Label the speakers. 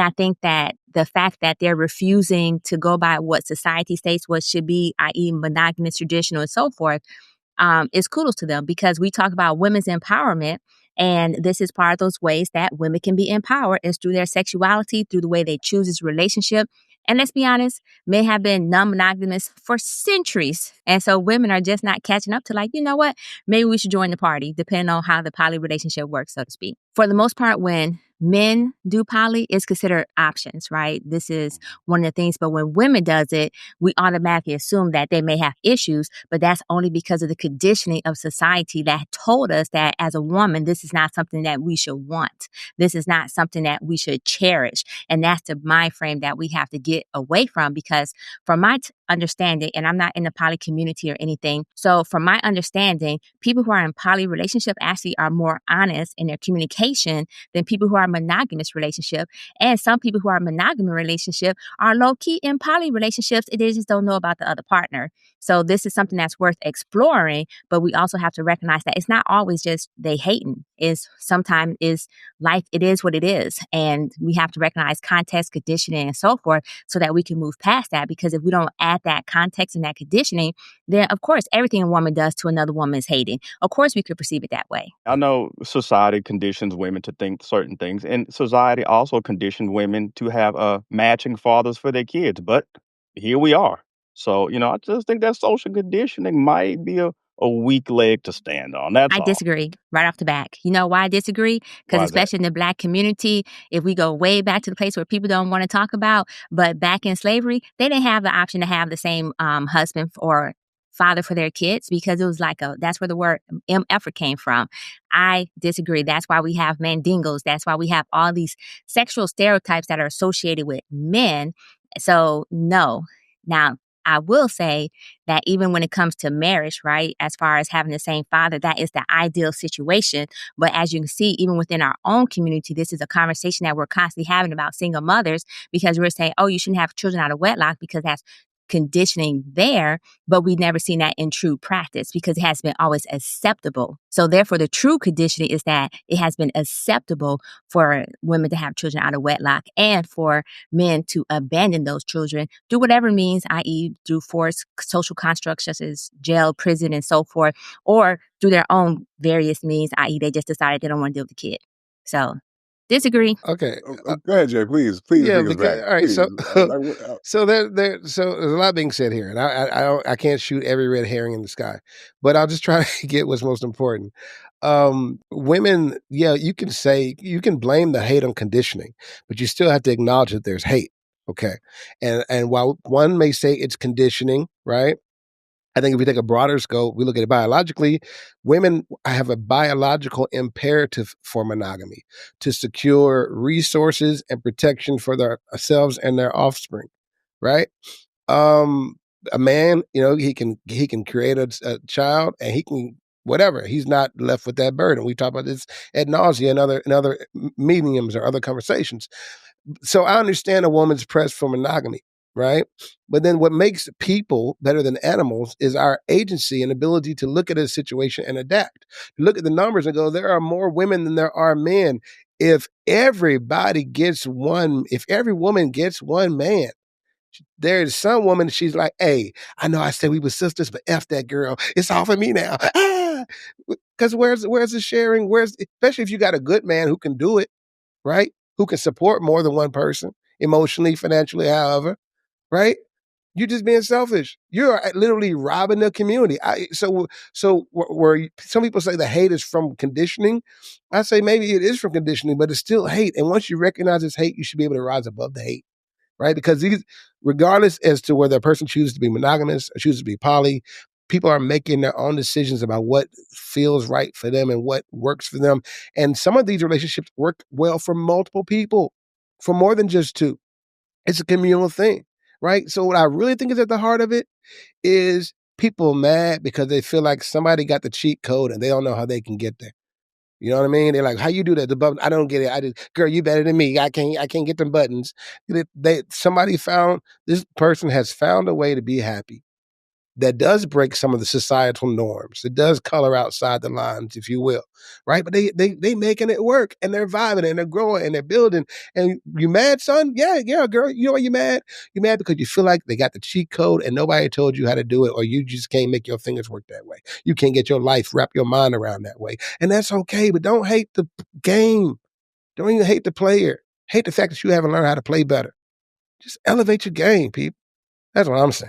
Speaker 1: I think that the fact that they're refusing to go by what society states what should be, i.e., monogamous, traditional, and so forth, is kudos to them because we talk about women's empowerment. And this is part of those ways that women can be empowered is through their sexuality, through the way they choose this relationship. And let's be honest, men have been non-monogamous for centuries. And so women are just not catching up to like, you know what? Maybe we should join the party, depending on how the poly relationship works, so to speak. For the most part, when men do poly, it's considered options, right? This is one of the things. But when women does it, we automatically assume that they may have issues, but that's only because of the conditioning of society that told us that as a woman, this is not something that we should want. This is not something that we should cherish. And that's the mind frame that we have to get away from because from my understanding, and I'm not in the poly community or anything. So from my understanding, people who are in poly relationship actually are more honest in their communication than people who are monogamous relationship. And some people who are monogamous relationship are low key in poly relationships and they just don't know about the other partner. So this is something that's worth exploring, but we also have to recognize that it's not always just they hating. Is sometimes is life, it is what it is. And we have to recognize context, conditioning, and so forth so that we can move past that. Because if we don't add that context and that conditioning, then of course everything a woman does to another woman is hating. Of course we could perceive it that way.
Speaker 2: I know society conditions women to think certain things, and society also conditioned women to have matching fathers for their kids. But here we are. So, I just think that social conditioning might be a weak leg to stand on. That's
Speaker 1: I
Speaker 2: all.
Speaker 1: disagree right off the back. You know why I disagree? Because
Speaker 2: Why is that?
Speaker 1: especially in the Black community, if we go way back to the place where people don't want to talk about, but back in slavery, they didn't have the option to have the same husband or father for their kids because it was like that's where the word effort came from. I disagree. That's why we have mandingos. That's why we have all these sexual stereotypes that are associated with men. So no. Now, I will say that even when it comes to marriage, right, as far as having the same father, that is the ideal situation. But as you can see, even within our own community, this is a conversation that we're constantly having about single mothers because we're saying, oh, you shouldn't have children out of wedlock because that's conditioning there, but we've never seen that in true practice because it has been always acceptable. So therefore, the true conditioning is that it has been acceptable for women to have children out of wedlock and for men to abandon those children through whatever means, i.e. through forced social constructs such as jail, prison, and so forth, or through their own various means, i.e. they just decided they don't want to deal with the kid. So disagree.
Speaker 3: Okay.
Speaker 4: Go ahead, Jay. Please
Speaker 3: Yeah,
Speaker 4: bring us back.
Speaker 3: because all right,
Speaker 4: Please.
Speaker 3: so
Speaker 4: So
Speaker 3: so there's a lot being said here, and I can't shoot every red herring in the sky, but I'll just try to get what's most important. Women, yeah, you can blame the hate on conditioning, but you still have to acknowledge that there's hate. Okay, and while one may say it's conditioning, right? I think if we take a broader scope, we look at it biologically, women have a biological imperative for monogamy to secure resources and protection for themselves and their offspring, right? A man, he can create a child and he can whatever. He's not left with that burden. We talk about this ad nauseum in other mediums or other conversations. So I understand a woman's press for monogamy, right? But then what makes people better than animals is our agency and ability to look at a situation and adapt. Look at the numbers and go, there are more women than there are men. If every woman gets one man, there's some woman, she's like, hey, I know I said we were sisters, but F that girl. It's all for me now. Because where's the sharing? Especially if you got a good man who can do it, right? Who can support more than one person, emotionally, financially, however, right? You're just being selfish. You're literally robbing the community. So where some people say the hate is from conditioning, I say maybe it is from conditioning, but it's still hate. And once you recognize it's hate, you should be able to rise above the hate, right? Because regardless as to whether a person chooses to be monogamous or chooses to be poly, people are making their own decisions about what feels right for them and what works for them. And some of these relationships work well for multiple people, for more than just two. It's a communal thing, right? So what I really think is at the heart of it is people mad because they feel like somebody got the cheat code and they don't know how they can get there. You know what I mean? They're like, how you do that? The button, I don't get it. Girl, you better than me. I can't get them buttons. This person has found a way to be happy. that does break some of the societal norms. It does color outside the lines, if you will, right? But they making it work, and they're vibing, and they're growing, and they're building. And you mad, son? Yeah, girl. You know why you mad? You mad because you feel like they got the cheat code and nobody told you how to do it, or you just can't make your fingers work that way. You can't get your life, wrap your mind around that way. And that's okay, but don't hate the game. Don't even hate the player. Hate the fact that you haven't learned how to play better. Just elevate your game, people. That's what I'm saying.